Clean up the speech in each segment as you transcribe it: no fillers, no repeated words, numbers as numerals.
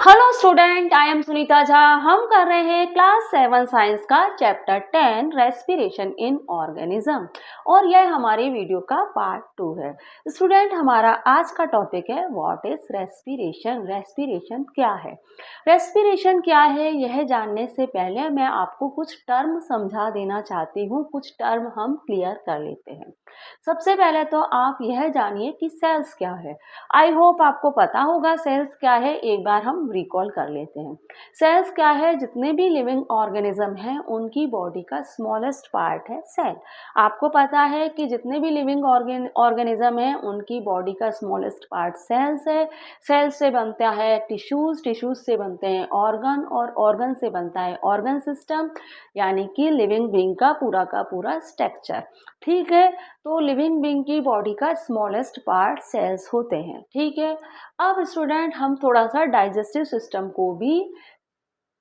Hello student, I am Sunita Jha. हम कर रहे हैं क्लास 7 साइंस का चैप्टर 10 रेस्पिरेशन इन ऑर्गेनिज्म और यह हमारी वीडियो का पार्ट 2 है। स्टूडेंट, हमारा आज का टॉपिक है व्हाट इज रेस्पिरेशन। रेस्पिरेशन क्या है? रेस्पिरेशन क्या है यह जानने से पहले मैं आपको कुछ टर्म समझा देना चाहती हूँ। कुछ टर्म हम क्लियर कर लेते हैं। सबसे पहले तो आप यह जानिए कि सेल्स क्या है। आई होप आपको पता होगा सेल्स क्या है। एक बार हम रिकॉल कर लेते हैं। सेल्स क्या है? जितने भी लिविंग ऑर्गेनिज्म हैं उनकी बॉडी का स्मॉलेस्ट पार्ट है सेल। आपको पता है कि जितने भी लिविंग ऑर्गेनिज्म हैं उनकी बॉडी का स्मॉलेस्ट पार्ट सेल्स है। सेल्स से बनता है टिश्यूज, टिश्यूज से बनते हैं ऑर्गन और ऑर्गन से बनता है ऑर्गन सिस्टम, यानी कि लिविंग बीइंग का पूरा स्ट्रक्चर। ठीक है, तो लिविंग बीइंग की बॉडी का स्मॉलेस्ट पार्ट सेल्स होते हैं। ठीक है, अब स्टूडेंट हम थोड़ा सा डाइजेस्टिव सिस्टम को भी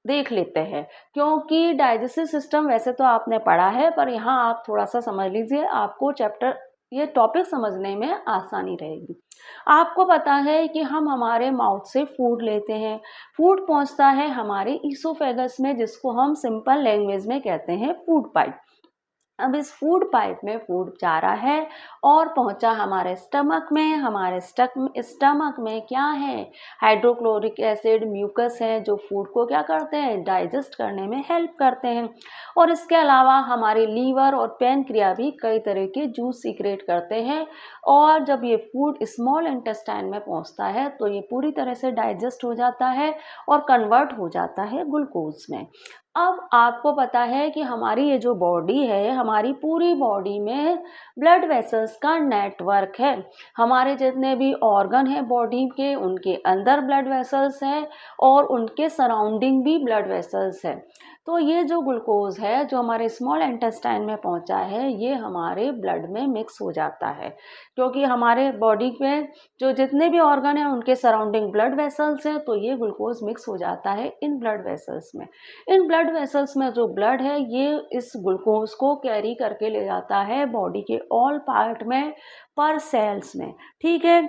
देख लेते हैं, क्योंकि डाइजेस्टिव सिस्टम वैसे तो आपने पढ़ा है पर यहाँ आप थोड़ा सा समझ लीजिए, आपको ये टॉपिक समझने में आसानी रहेगी। आपको पता है कि हम हमारे माउथ से फूड लेते हैं। फूड पहुंचता है हमारे ईसोफेगस में, जिसको हम सिंपल लैंग्वेज में कहते हैं फूड पाइप। अब इस फूड पाइप में फूड जा रहा है और पहुंचा हमारे स्टमक में। हमारे स्टमक में क्या है? हाइड्रोक्लोरिक एसिड, म्यूकस है, जो फूड को क्या करते हैं? डाइजेस्ट करने में हेल्प करते हैं। और इसके अलावा हमारे लीवर और पैनक्रिया भी कई तरह के जूस सीक्रेट करते हैं। और जब ये फूड स्मॉल इंटेस्टाइन में पहुंचता है तो ये पूरी तरह से डाइजेस्ट हो जाता है और कन्वर्ट हो जाता है ग्लूकोज में। अब आपको पता है कि हमारी ये जो बॉडी है, हमारी पूरी बॉडी में ब्लड वेसल्स का नेटवर्क है। हमारे जितने भी ऑर्गन हैं बॉडी के, उनके अंदर ब्लड वेसल्स हैं और उनके सराउंडिंग भी ब्लड वेसल्स हैं। तो ये जो ग्लूकोज है जो हमारे स्मॉल इंटेस्टाइन में पहुंचा है, ये हमारे ब्लड में मिक्स हो जाता है, क्योंकि हमारे बॉडी में जो जितने भी ऑर्गन हैं उनके सराउंडिंग ब्लड वेसल्स हैं, तो ये ग्लूकोज मिक्स हो जाता है इन ब्लड वेसल्स में। इन ब्लड वेसल्स में जो ब्लड है ये इस ग्लूकोज को कैरी करके ले जाता है बॉडी के ऑल पार्ट में, पर सेल्स में। ठीक है,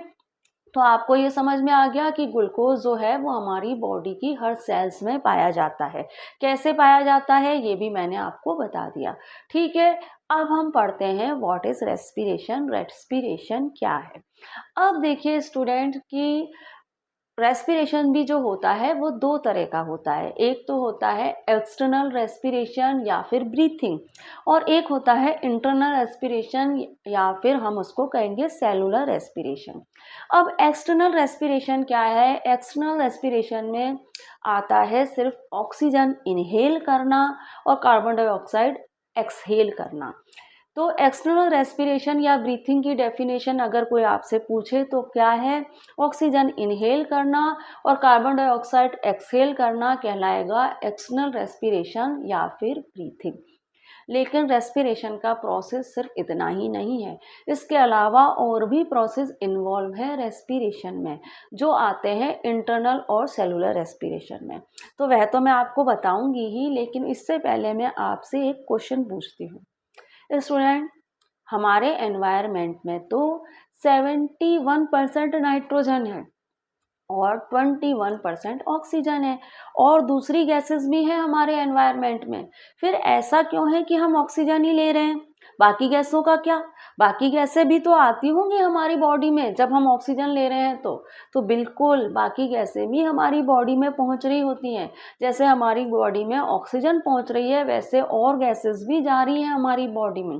तो आपको ये समझ में आ गया कि ग्लूकोज जो है वो हमारी बॉडी की हर सेल्स में पाया जाता है। कैसे पाया जाता है ये भी मैंने आपको बता दिया। ठीक है, अब हम पढ़ते हैं व्हाट इज रेस्पिरेशन। रेस्पिरेशन क्या है? अब देखिए स्टूडेंट कि रेस्पिरेशन भी जो होता है वो दो तरह का होता है। एक तो होता है एक्सटर्नल रेस्पिरेशन या फिर ब्रीथिंग, और एक होता है इंटरनल रेस्पिरेशन या फिर हम उसको कहेंगे सेलुलर रेस्पिरेशन। अब एक्सटर्नल रेस्पिरेशन क्या है? एक्सटर्नल रेस्पिरेशन में आता है सिर्फ ऑक्सीजन इनहेल करना और कार्बन डाइऑक्साइड एक्सहेल करना। तो एक्सटर्नल रेस्पिरेशन या ब्रीथिंग की डेफिनेशन अगर कोई आपसे पूछे तो क्या है? ऑक्सीजन इनहेल करना और कार्बन डाइऑक्साइड एक्सहेल करना कहलाएगा एक्सटर्नल रेस्पिरेशन या फिर ब्रीथिंग। लेकिन रेस्पिरेशन का प्रोसेस सिर्फ इतना ही नहीं है, इसके अलावा और भी प्रोसेस इन्वॉल्व है रेस्पिरेशन में, जो आते हैं इंटरनल और सेलुलर रेस्पिरेशन में। तो वह तो मैं आपको बताऊंगी ही, लेकिन इससे पहले मैं आपसे एक क्वेश्चन पूछती हूँ। स्टूडेंट, हमारे एनवायरनमेंट में तो 71% नाइट्रोजन है और 21% ऑक्सीजन है, और दूसरी गैसेस भी हैं हमारे एनवायरनमेंट में। फिर ऐसा क्यों है कि हम ऑक्सीजन ही ले रहे हैं? बाकी गैसों का क्या? बाकी गैसें भी तो आती होंगी हमारी बॉडी में जब हम ऑक्सीजन ले रहे हैं तो बिल्कुल बाकी गैसें भी हमारी बॉडी में पहुंच रही होती हैं। जैसे हमारी बॉडी में ऑक्सीजन पहुंच रही है, वैसे और गैसेस भी जा रही हैं हमारी बॉडी में।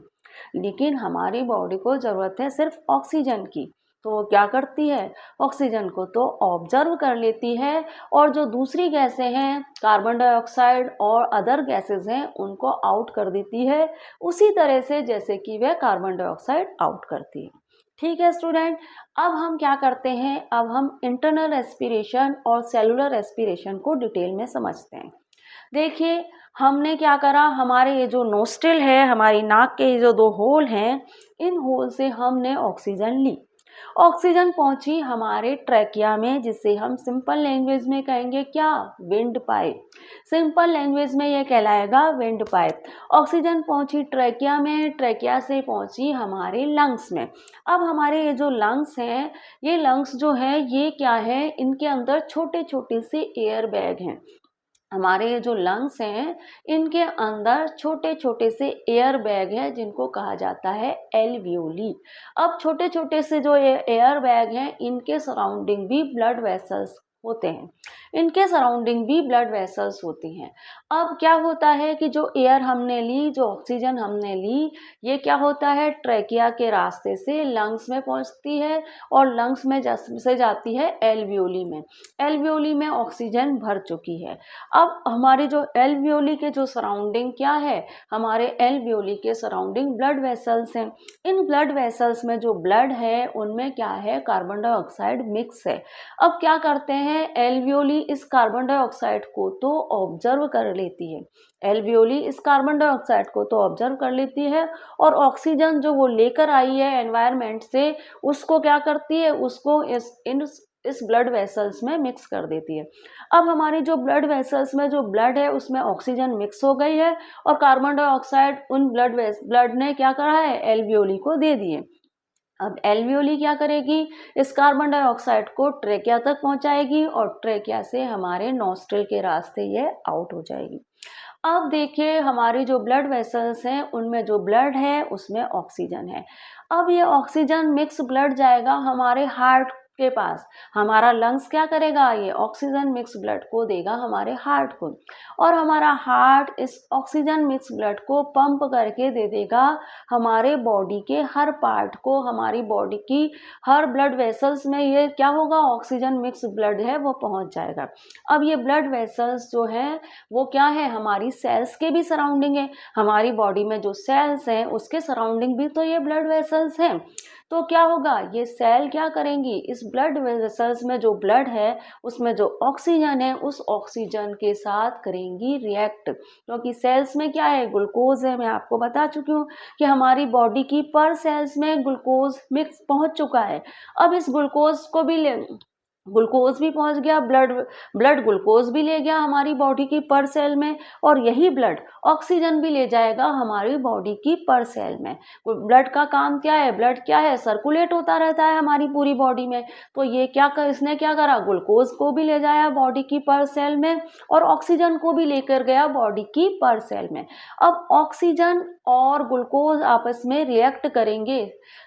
लेकिन हमारी बॉडी को ज़रूरत है सिर्फ ऑक्सीजन की, तो वो क्या करती है? ऑक्सीजन को तो ऑब्जर्व कर लेती है और जो दूसरी गैसें हैं, कार्बन डाइऑक्साइड और अदर गैसेस हैं, उनको आउट कर देती है, उसी तरह से जैसे कि वह कार्बन डाइऑक्साइड आउट करती है। ठीक है स्टूडेंट, अब हम क्या करते हैं? अब हम इंटरनल रेस्पिरेशन और सेलुलर रेस्पिरेशन को डिटेल में समझते हैं। देखिए, हमने क्या करा, हमारे ये जो नोस्ट्रिल है, हमारी नाक के ये जो दो होल हैं, इन होल से हमने ऑक्सीजन ली। ऑक्सीजन पहुंची हमारे ट्रैकिया में, जिसे हम सिंपल लैंग्वेज में कहेंगे क्या, विंड पाइप। सिंपल लैंग्वेज में ये कहलाएगा विंड पाइप। ऑक्सीजन पहुंची ट्रैकिया में, ट्रैकिया से पहुंची हमारे लंग्स में। अब हमारे ये जो लंग्स हैं, ये लंग्स जो है ये क्या है, इनके अंदर छोटे छोटे से एयर बैग हैं। हमारे ये जो लंग्स हैं, इनके अंदर छोटे छोटे से एयर बैग हैं, जिनको कहा जाता है एल्वियोली। अब छोटे छोटे से जो एयर बैग हैं, इनके सराउंडिंग भी ब्लड वेसल्स होते हैं। इनके सराउंडिंग भी ब्लड वेसल्स होती हैं। अब क्या होता है कि जो एयर हमने ली, जो ऑक्सीजन हमने ली, ये क्या होता है, ट्रैकिया के रास्ते से लंग्स में पहुंचती है और लंग्स में से जाती है एल्वियोली में। एल्वियोली में ऑक्सीजन भर चुकी है। अब हमारे जो एल्वियोली के जो सराउंडिंग क्या है, हमारे एल्वियोली के सराउंडिंग ब्लड वेसल्स हैं। इन ब्लड वेसल्स में जो ब्लड है, उनमें क्या है, कार्बन डाइऑक्साइड मिक्स है। अब क्या करते हैं, एल्वियोली इस कार्बन डाइऑक्साइड को तो ऑब्जर्व कर लेती है। एल्वियोली इस कार्बन डाइऑक्साइड को तो ऑब्जर्व कर लेती है और ऑक्सीजन जो वो लेकर आई है एनवायरनमेंट से, उसको क्या करती है, उसको इस ब्लड वेसल्स में मिक्स कर देती है। अब हमारी जो ब्लड वेसल्स में जो ब्लड है, उसमें ऑक्सीजन मिक्स हो गई है और कार्बन डाइऑक्साइड उन ब्लड ने क्या करा है, एल्वियोली को दे दिए। अब एल्वियोली क्या करेगी, इस कार्बन डाइऑक्साइड को ट्रेकिया तक पहुंचाएगी और ट्रेकिया से हमारे नॉस्ट्रिल के रास्ते ये आउट हो जाएगी। अब देखिए, हमारी जो ब्लड वेसल्स हैं, उनमें जो ब्लड है उसमें ऑक्सीजन है। अब ये ऑक्सीजन मिक्स ब्लड जाएगा हमारे हार्ट के पास। हमारा लंग्स क्या करेगा, ये ऑक्सीजन मिक्स ब्लड को देगा हमारे हार्ट को, और हमारा हार्ट इस ऑक्सीजन मिक्स ब्लड को पंप करके दे देगा हमारे बॉडी के हर पार्ट को। हमारी बॉडी की हर ब्लड वेसल्स में ये क्या होगा, ऑक्सीजन मिक्स ब्लड है वो पहुंच जाएगा। अब ये ब्लड वेसल्स जो है वो क्या है, हमारी सेल्स के भी सराउंडिंग है। हमारी बॉडी में जो सेल्स हैं, उसके सराउंडिंग भी तो ये ब्लड वेसल्स हैं। तो क्या होगा, ये सेल क्या करेंगी, इस ब्लड वेसल्स में जो ब्लड है, उसमें जो ऑक्सीजन है, उस ऑक्सीजन के साथ करेंगी रिएक्ट। क्योंकि सेल्स में क्या है, ग्लूकोज है। मैं आपको बता चुकी हूँ कि हमारी बॉडी की पर सेल्स में ग्लूकोज मिक्स पहुंच चुका है। अब इस ग्लूकोज को भी ग्लूकोज भी पहुंच गया, ब्लड ग्लूकोज भी ले गया हमारी बॉडी की पर सेल में, और यही ब्लड ऑक्सीजन भी ले जाएगा हमारी बॉडी की पर सेल में। ब्लड का काम क्या है, ब्लड क्या है, सर्कुलेट होता रहता है हमारी पूरी बॉडी में। तो ये इसने क्या करा, ग्लूकोज को भी ले जाया बॉडी की पर सेल में और ऑक्सीजन को भी लेकर गया बॉडी की पर सेल में। अब ऑक्सीजन और ग्लूकोज आपस में रिएक्ट करेंगे।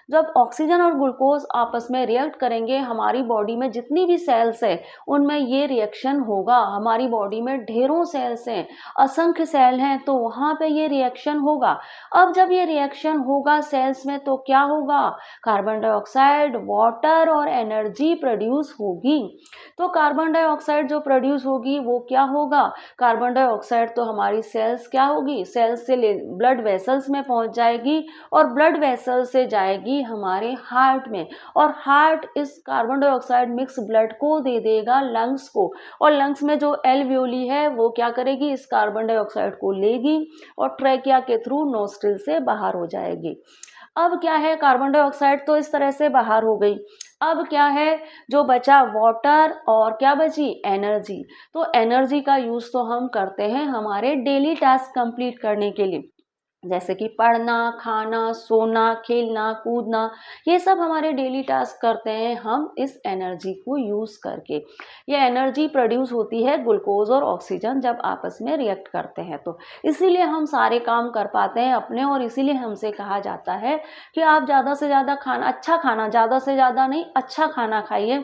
जब ऑक्सीजन और ग्लूकोज आपस में रिएक्ट करेंगे, हमारी बॉडी में जितनी भी सेल्स है, उनमें ये रिएक्शन होगा। हमारी बॉडी में ढेरों सेल्स हैं, असंख्य सेल हैं, तो वहां पे ये रिएक्शन होगा। अब जब ये रिएक्शन होगा सेल्स में, तो क्या होगा, कार्बन डाइऑक्साइड, वाटर और एनर्जी प्रोड्यूस होगी। तो कार्बन डाइऑक्साइड जो प्रोड्यूस होगी वो क्या होगा, कार्बन डाइऑक्साइड तो हमारी सेल्स क्या होगी, सेल्स से ब्लड वेसल्स में पहुंच जाएगी और ब्लड वेसल्स से जाएगी हमारे हार्ट में, और हार्ट इस कार्बन डाइऑक्साइड मिक्स ब्लड को दे देगा लंग्स को, और लंग्स में जो एल्वियोली है वो क्या करेगी, इस कार्बन डाइऑक्साइड को लेगी और ट्रैकिया के थ्रू नोस्ट्रिल से बाहर हो जाएगी। अब क्या है, कार्बन डाइऑक्साइड तो इस तरह से बाहर हो गई। अब क्या है, जो बचा वाटर और क्या बची, एनर्जी। तो एनर्जी का यूज तो हम करते हैं हमारे डेली टास्क कंप्लीट करने के लिए, जैसे कि पढ़ना, खाना, सोना, खेलना, कूदना, ये सब हमारे डेली टास्क करते हैं हम इस एनर्जी को यूज करके। ये एनर्जी प्रोड्यूस होती है ग्लूकोज और ऑक्सीजन जब आपस में रिएक्ट करते हैं, तो इसीलिए हम सारे काम कर पाते हैं अपने, और इसीलिए हमसे कहा जाता है कि आप ज़्यादा से ज़्यादा अच्छा खाना, ज़्यादा से ज़्यादा नहीं, अच्छा खाना खाइए,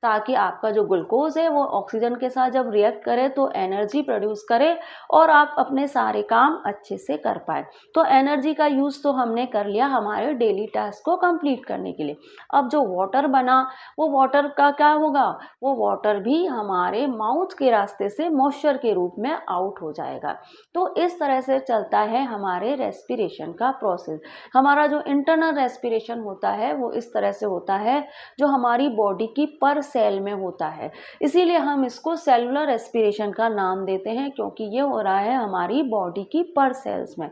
ताकि आपका जो ग्लूकोज है वो ऑक्सीजन के साथ जब रिएक्ट करे तो एनर्जी प्रोड्यूस करे और आप अपने सारे काम अच्छे से कर पाए। तो एनर्जी का यूज तो हमने कर लिया हमारे डेली टास्क को कंप्लीट करने के लिए। अब जो वाटर बना, वो वाटर का क्या होगा, वो वाटर भी हमारे माउथ के रास्ते से मॉइस्चर के रूप में आउट हो जाएगा। तो इस तरह से चलता है हमारे रेस्पिरेशन का प्रोसेस। हमारा जो इंटरनल रेस्पिरेशन होता है वो इस तरह से होता है, जो हमारी बॉडी की पर सेल में होता है। इसीलिए हम इसको सेलुलर रेस्पिरेशन का नाम देते हैं, क्योंकि ये हो रहा है हमारी बॉडी की पर सेल्स में।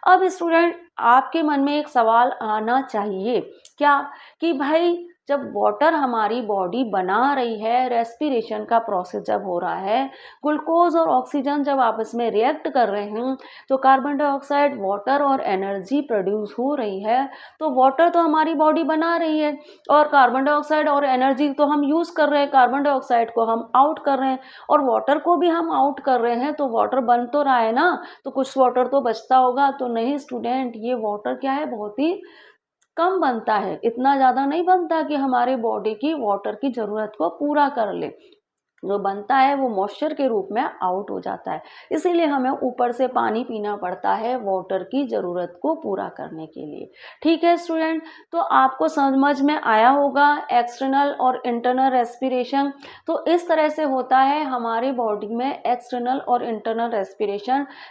अब स्टूडेंट, आपके मन में एक सवाल आना चाहिए क्या, कि भाई जब वाटर हमारी बॉडी बना रही है, रेस्पिरेशन का प्रोसेस जब हो रहा है, ग्लूकोज और ऑक्सीजन जब आपस में रिएक्ट कर रहे हैं, तो कार्बन डाइऑक्साइड, वाटर और एनर्जी प्रोड्यूस हो रही है। तो वाटर तो हमारी बॉडी बना रही है और कार्बन डाइऑक्साइड और एनर्जी तो हम यूज़ कर रहे हैं, कार्बन डाइऑक्साइड को हम आउट कर रहे हैं और वाटर को भी हम आउट कर रहे हैं। तो वाटर बन तो रहा है ना, तो कुछ वाटर तो बचता होगा। तो नहीं स्टूडेंट, ये वाटर क्या है, बहुत ही कम बनता है, इतना ज़्यादा नहीं बनता कि हमारे बॉडी की वाटर की ज़रूरत को पूरा कर ले। जो बनता है वो मॉइस्चर के रूप में आउट हो जाता है, इसीलिए हमें ऊपर से पानी पीना पड़ता है वाटर की ज़रूरत को पूरा करने के लिए। ठीक है स्टूडेंट, तो आपको समझ में आया होगा एक्सटर्नल और इंटरनल रेस्पिरेशन। तो इस तरह से होता है हमारे बॉडी में एक्सटर्नल और इंटरनल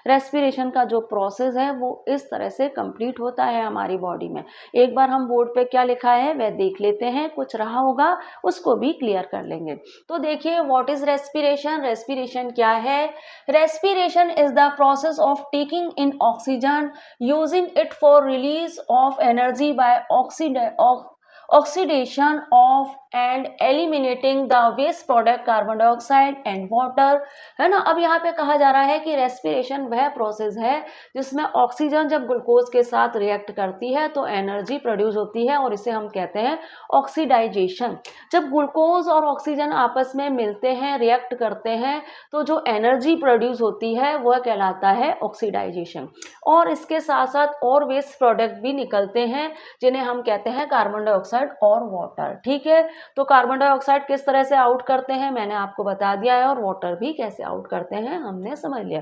रेस्पिरेशन का जो प्रोसेस है वो इस तरह से कंप्लीट होता है हमारी बॉडी में। एक बार हम बोर्ड पे क्या लिखा है वह देख लेते हैं, कुछ रहा होगा उसको भी क्लियर कर लेंगे। तो देखिए, व्हाट इज रेस्पिरेशन? रेस्पिरेशन क्या है? Respiration is the process of taking in oxygen using it for release of energy by oxidation of and eliminating the waste product carbon dioxide and water, है ना। अब यहाँ पे कहा जा रहा है कि रेस्पिरेशन वह प्रोसेस है जिसमें ऑक्सीजन जब ग्लूकोज के साथ रिएक्ट करती है तो एनर्जी प्रोड्यूस होती है और इसे हम कहते हैं ऑक्सीडाइजेशन। जब ग्लूकोज और ऑक्सीजन आपस में मिलते हैं, रिएक्ट करते हैं, तो जो एनर्जी प्रोड्यूस होती है वह कहलाता है ऑक्सीडाइजेशन। और इसके साथ साथ और वेस्ट प्रोडक्ट भी निकलते हैं जिन्हें हम कहते हैं कार्बन डाइऑक्साइड और वाटर। ठीक है, तो कार्बन डाइऑक्साइड किस तरह से आउट करते हैं मैंने आपको बता दिया है, और वाटर भी कैसे आउट करते हैं हमने समझ लिया।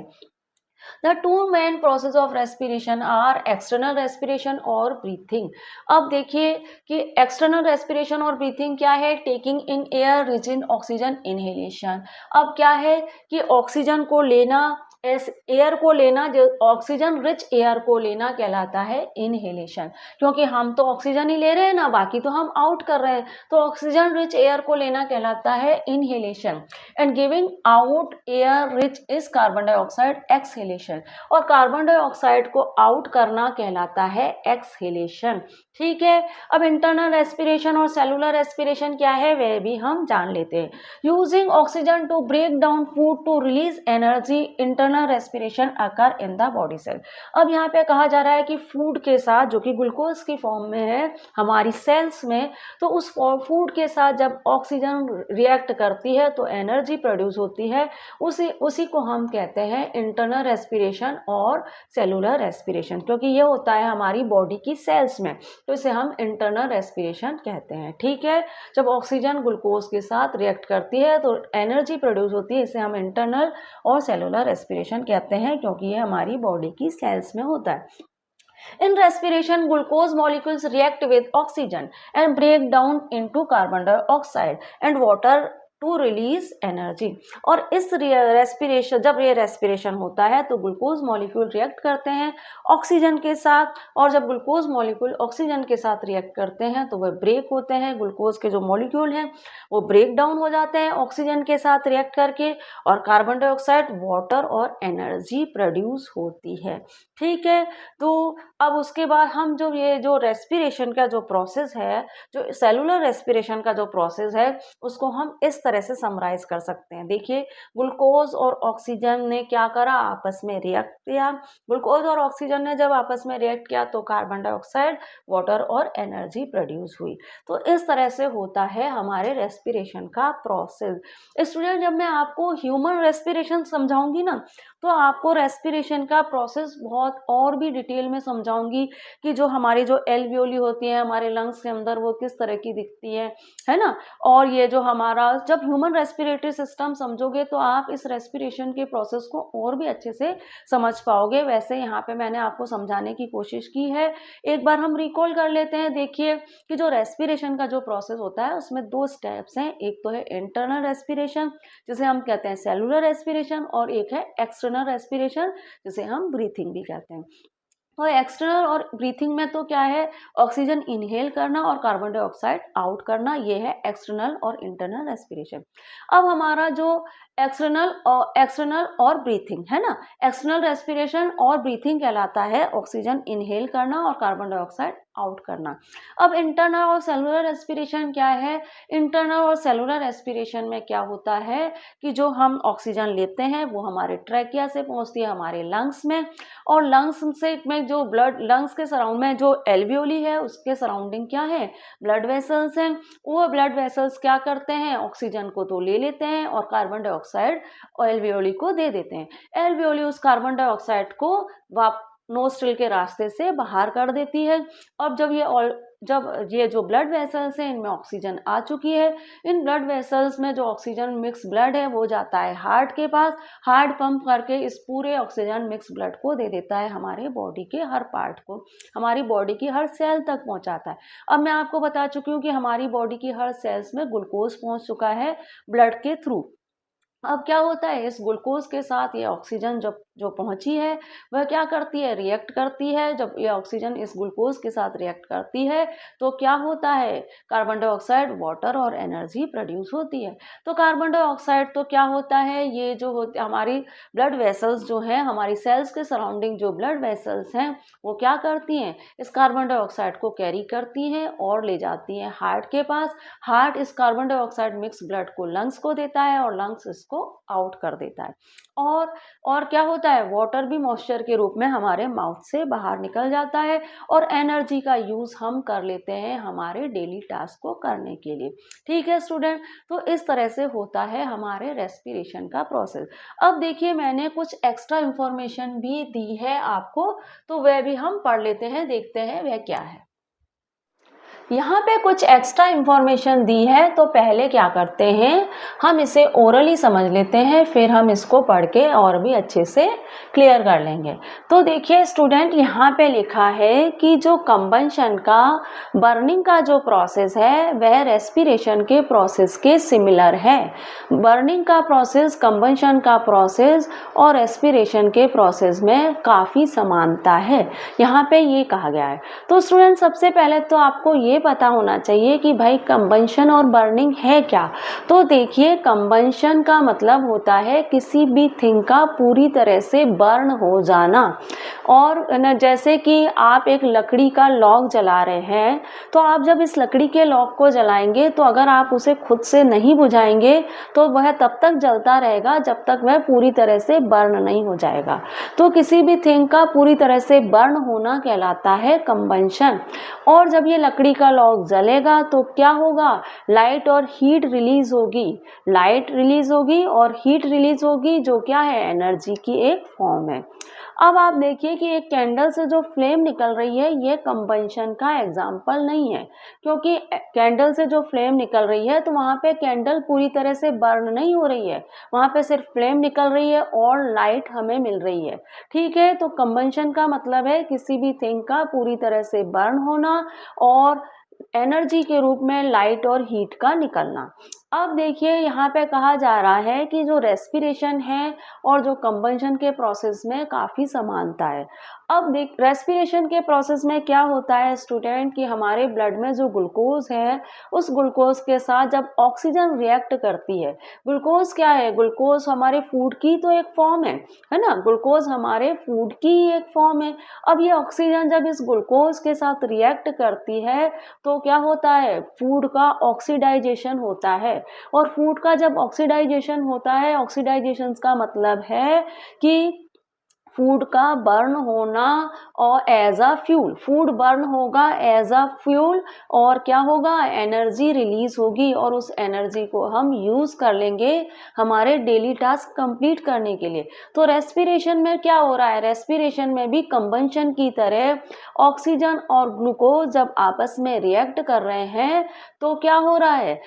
The two main process of respiration are external respiration और breathing। अब देखिए कि external respiration और breathing क्या है? taking in air rich in oxygen inhalation। अब क्या है कि ऑक्सीजन को लेना, एयर को लेना, जो ऑक्सीजन रिच एयर को लेना कहलाता है इनहेलेशन, क्योंकि हम तो ऑक्सीजन ही ले रहे हैं ना, बाकी तो हम आउट कर रहे हैं। तो ऑक्सीजन रिच एयर को लेना कहलाता है inhalation and giving out air rich is carbon dioxide exhalation, और कार्बन डाइऑक्साइड को आउट करना कहलाता है एक्सहेलेशन। ठीक है, अब इंटरनल रेस्पिरेशन और सेलुलर रेस्पिरेशन क्या है वह भी हम जान लेते हैं। Using oxygen to break down food to release energy, internal respiration occur in the body cell. अब यहाँ पे कहा जा रहा है कि फूड के साथ, जो कि ग्लूकोज की फॉर्म में है हमारी सेल्स में, तो उस फूड के साथ जब ऑक्सीजन रिएक्ट करती है तो एनर्जी प्रोड्यूस होती है, उसी को हम कहते हैं इंटरनल रेस्पिरेशन और सेलुलर रेस्पिरेशन, क्योंकि ये होता है हमारी बॉडी की सेल्स में, तो इसे हम इंटरनल रेस्पिरेशन कहते हैं। ठीक है, जब ऑक्सीजन ग्लूकोज के साथ रिएक्ट करती है तो एनर्जी प्रोड्यूस होती है, इसे हम इंटरनल और सेलुलर रेस्पिरेशन कहते हैं, क्योंकि ये हमारी बॉडी की सेल्स में होता है। In respiration, glucose molecules react with oxygen and break down into carbon dioxide and water to release energy. और इस रेस्पिरेशन, जब ये रेस्पिरेशन होता है तो ग्लूकोज मॉलिक्यूल रिएक्ट करते हैं ऑक्सीजन के साथ, और जब ग्लूकोज मॉलिक्यूल ऑक्सीजन के साथ रिएक्ट करते हैं तो वह ब्रेक होते हैं, ग्लूकोज के जो मॉलिक्यूल हैं वो ब्रेक डाउन हो जाते हैं ऑक्सीजन के साथ रिएक्ट करके, और कार्बन डाइऑक्साइड, वाटर और एनर्जी प्रोड्यूस होती है। ठीक है, तो अब उसके बाद हम जो रेस्पिरेशन का जो प्रोसेस है, जो सेलुलर रेस्पिरेशन का जो प्रोसेस है, उसको हम इस तरह से समराइज कर सकते हैं। देखिए, ग्लूकोज और ऑक्सीजन ने क्या करा, आपस में रिएक्ट किया। ग्लूकोज और ऑक्सीजन ने जब आपस में रिएक्ट किया तो कार्बन डाइऑक्साइड, वाटर और एनर्जी प्रोड्यूस हुई। तो इस तरह से होता है हमारे रेस्पिरेशन का प्रोसेस। स्टूडेंट, जब मैं आपको ह्यूमन रेस्पिरेशन समझाऊंगी ना, तो आपको रेस्पिरेशन का प्रोसेस बहुत और भी डिटेल में समझाऊंगी कि जो हमारी जो एल्वियोली होती है हमारे लंग्स के अंदर, वो किस तरह की दिखती है ना। और ये जो हमारा, जब ह्यूमन रेस्पिरेटरी सिस्टम समझोगे तो आप इस रेस्पिरेशन के प्रोसेस को और भी अच्छे से समझ पाओगे। वैसे यहाँ पे मैंने आपको समझाने की कोशिश की है, एक बार हम रिकॉल कर लेते हैं। देखिए कि जो रेस्पिरेशन का जो प्रोसेस होता है उसमें दो स्टेप्स हैं, एक तो है इंटरनल रेस्पिरेशन जिसे हम कहते हैं सेलुलर रेस्पिरेशन, और एक है एक्सटर्नल रेस्पिरेशन जिसे हम ब्रीथिंग भी कहते हैं। तो एक्सटर्नल और ब्रीथिंग में तो क्या है, ऑक्सीजन इनहेल करना और कार्बन डाइऑक्साइड आउट करना, ये है एक्सटर्नल और इंटरनल रेस्पिरेशन। अब हमारा जो एक्सटर्नल और ब्रीथिंग है ना, एक्सटर्नल रेस्पिरेशन और ब्रीथिंग कहलाता है ऑक्सीजन इनहेल करना और कार्बन डाइऑक्साइड आउट करना। अब इंटरनल और सेलुलर रेस्पिरेशन क्या है? इंटरनल और सेलुलर रेस्पिरेशन में क्या होता है कि जो हम ऑक्सीजन लेते हैं वो हमारे ट्रैकिया से पहुंचती है हमारे लंग्स में, और लंग्स से में जो ब्लड, लंग्स के सराउंड में जो एल्वियोली है उसके सराउंडिंग क्या है? ब्लड वेसल्स हैं। वो ब्लड वेसल्स क्या करते हैं? ऑक्सीजन को तो ले लेते हैं और कार्बन डाइऑक्साइड एल्वियोली को दे देते हैं। एल्वियोली उस कार्बन डाइऑक्साइड को नोस्ट्रिल के रास्ते से बाहर कर देती है। अब जब ये जो ब्लड वेसल्स हैं इनमें ऑक्सीजन आ चुकी है, इन ब्लड वेसल्स में जो ऑक्सीजन मिक्स ब्लड है वो जाता है हार्ट के पास। हार्ट पंप करके इस पूरे ऑक्सीजन मिक्स ब्लड को दे देता है हमारे बॉडी के हर पार्ट को, हमारी बॉडी की हर सेल तक पहुंचाता है। अब मैं आपको बता चुकी हूँ कि हमारी बॉडी की हर सेल्स में ग्लूकोज पहुंच चुका है ब्लड के थ्रू। अब क्या होता है, इस ग्लूकोज के साथ ये ऑक्सीजन जो पहुंची है वह क्या करती है? रिएक्ट करती है। जब ये ऑक्सीजन इस ग्लूकोज के साथ रिएक्ट करती है तो क्या होता है? कार्बन डाइऑक्साइड, वाटर और एनर्जी प्रोड्यूस होती है। तो कार्बन डाइऑक्साइड तो क्या होता है, ये जो होती हमारी ब्लड वेसल्स जो हैं, हमारी सेल्स के सराउंडिंग जो ब्लड वेसल्स हैं वो क्या करती हैं? इस कार्बन डाइऑक्साइड को कैरी करती हैं और ले जाती हैं हार्ट के पास। हार्ट इस कार्बन डाइऑक्साइड मिक्स ब्लड को लंग्स को देता है और लंग्स को आउट कर देता है। और क्या होता है? वाटर भी मॉइस्चर के रूप में हमारे माउथ से बाहर निकल जाता है और एनर्जी का यूज हम कर लेते हैं हमारे डेली टास्क को करने के लिए। ठीक है स्टूडेंट, तो इस तरह से होता है हमारे रेस्पिरेशन का प्रोसेस। अब देखिए मैंने कुछ एक्स्ट्रा इंफॉर्मेशन भी दी है आपको, तो वह भी हम पढ़ लेते हैं, देखते हैं वह क्या है। यहाँ पे कुछ एक्स्ट्रा इंफॉर्मेशन दी है, तो पहले क्या करते हैं, हम इसे ओरली समझ लेते हैं, फिर हम इसको पढ़ के और भी अच्छे से क्लियर कर लेंगे। तो देखिए स्टूडेंट, यहाँ पे लिखा है कि जो कंबंशन का, बर्निंग का जो प्रोसेस है वह रेस्पिरेशन के प्रोसेस के सिमिलर है। बर्निंग का प्रोसेस, कंबंशन का प्रोसेस और रेस्पिरेशन के प्रोसेस में काफ़ी समानता है, यहाँ पे ये कहा गया है। तो स्टूडेंट सबसे पहले तो आपको ये पता होना चाहिए कि भाई कंबंशन और बर्निंग है क्या। तो देखिए कंबंशन का मतलब होता है किसी भी थिंग का पूरी तरह से बर्न हो जाना। और जैसे कि आप एक लकड़ी का लॉग जला रहे हैं, तो आप जब इस लकड़ी के लॉग को जलाएंगे तो अगर आप उसे खुद से नहीं बुझाएंगे तो वह तब तक जलता रहेगा जब तक वह पूरी तरह से बर्न नहीं हो जाएगा। तो किसी भी थिंग का पूरी तरह से बर्न होना कहलाता है कंबंशन। और जब ये लकड़ी का लॉग जलेगा तो क्या होगा, लाइट और हीट रिलीज होगी। लाइट रिलीज होगी और हीट रिलीज होगी, जो क्या है, एनर्जी की एक फॉर्म है। अब आप देखिए कि एक कैंडल से जो फ्लेम निकल रही है ये कंबंशन का एग्जाम्पल नहीं है, क्योंकि कैंडल से जो फ्लेम निकल रही है तो वहाँ पे कैंडल पूरी तरह से बर्न नहीं हो रही है, वहाँ पे सिर्फ फ्लेम निकल रही है और लाइट हमें मिल रही है। ठीक है, तो कंबंशन का मतलब है किसी भी थिंग का पूरी तरह से बर्न होना और एनर्जी के रूप में लाइट और हीट का निकलना। अब देखिए यहाँ पे कहा जा रहा है कि जो रेस्पिरेशन है और जो कंबंशन के प्रोसेस में काफ़ी समानता है। अब देख, रेस्पिरेशन के प्रोसेस में क्या होता है स्टूडेंट कि हमारे ब्लड में जो ग्लूकोज है उस ग्लूकोज के साथ जब ऑक्सीजन रिएक्ट करती है, ग्लूकोज क्या है, ग्लूकोज हमारे फूड की तो एक फॉर्म है ना, ग्लूकोज हमारे फूड की एक फॉर्म है। अब ये ऑक्सीजन जब इस ग्लूकोज के साथ रिएक्ट करती है तो क्या होता है, फूड का ऑक्सीडाइजेशन होता है। और फूड का जब ऑक्सीडाइजेशन होता है, ऑक्सीडाइजेशन का मतलब है कि फूड का बर्न होना और as a fuel, food burn होगा एज अ फ्यूल और क्या होगा, एनर्जी रिलीज होगी और उस एनर्जी को हम यूज कर लेंगे हमारे डेली टास्क कंप्लीट करने के लिए। तो रेस्पिरेशन में क्या हो रहा है, रेस्पिरेशन में भी कंबंशन की तरह ऑक्सीजन और ग्लूकोज जब आपस में रिएक्ट कर रहे हैं तो क्या हो रहा है,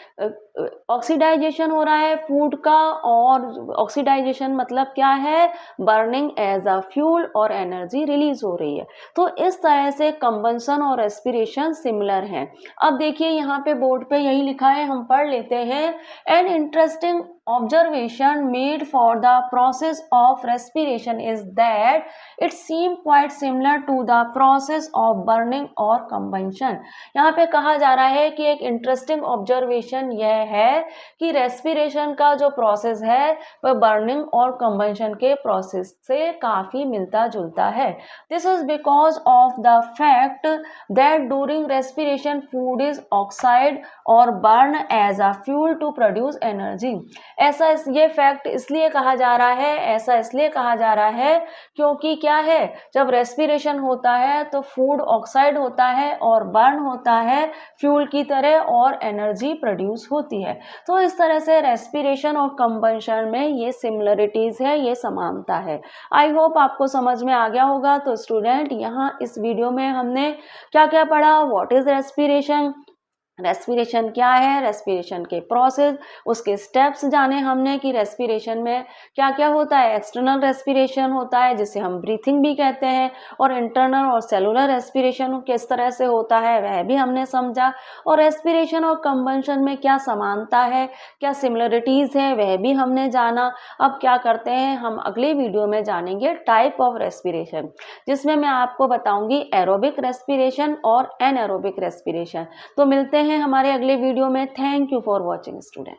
ऑक्सीडाइजेशन हो रहा है फूड का। और ऑक्सीडाइजेशन मतलब क्या है, बर्निंग एज अ फ्यूल और एनर्जी रिलीज हो रही है। तो इस तरह से कंबंशन और रेस्पिरेशन सिमिलर हैं। अब देखिए यहाँ पे बोर्ड पे यही लिखा है, हम पढ़ लेते हैं। An interesting observation made for the process of respiration is that it seems quite similar to the process of burning or combustion। यहाँ पे कहा जा रहा है कि एक इंटरेस्टिंग ऑब्जर्वेशन यह है कि रेस्पिरेशन का जो प्रोसेस है वह बर्निंग और कंबंशन के प्रोसेस से काफ़ी मिलता जुलता है। This is because of the fact that during respiration food is oxide और burn as a fuel to produce energy. ऐसा ये फैक्ट इसलिए कहा जा रहा है, ऐसा इसलिए कहा जा रहा है क्योंकि क्या है, जब रेस्पिरेशन होता है तो फूड ऑक्साइड होता है और बर्न होता है फ्यूल की तरह और एनर्जी प्रोड्यूस होती है। तो इस तरह से रेस्पिरेशन और कंबंशन में ये सिमिलरिटीज है, ये समानता है। आई होप आपको समझ में आ गया होगा। तो स्टूडेंट, यहाँ इस वीडियो में हमने क्या क्या पढ़ा, व्हाट इज रेस्पिरेशन, रेस्पिरेशन क्या है, रेस्पिरेशन के प्रोसेस, उसके स्टेप्स जाने हमने कि रेस्पिरेशन में क्या क्या होता है। एक्सटर्नल रेस्पिरेशन होता है जिसे हम ब्रीथिंग भी कहते हैं, और इंटरनल और सेलुलर रेस्पिरेशन किस तरह से होता है वह भी हमने समझा। और रेस्पिरेशन और कंबंशन में क्या समानता है, क्या सिमिलरिटीज़ है, वह भी हमने जाना। अब क्या करते हैं, हम अगले वीडियो में जानेंगे टाइप ऑफ रेस्पिरेशन, जिसमें मैं आपको बताऊंगी एरोबिक रेस्पिरेशन और एनएरोबिक रेस्पिरेशन। तो मिलते हैं हमारे अगले वीडियो में। Thank you for watching student.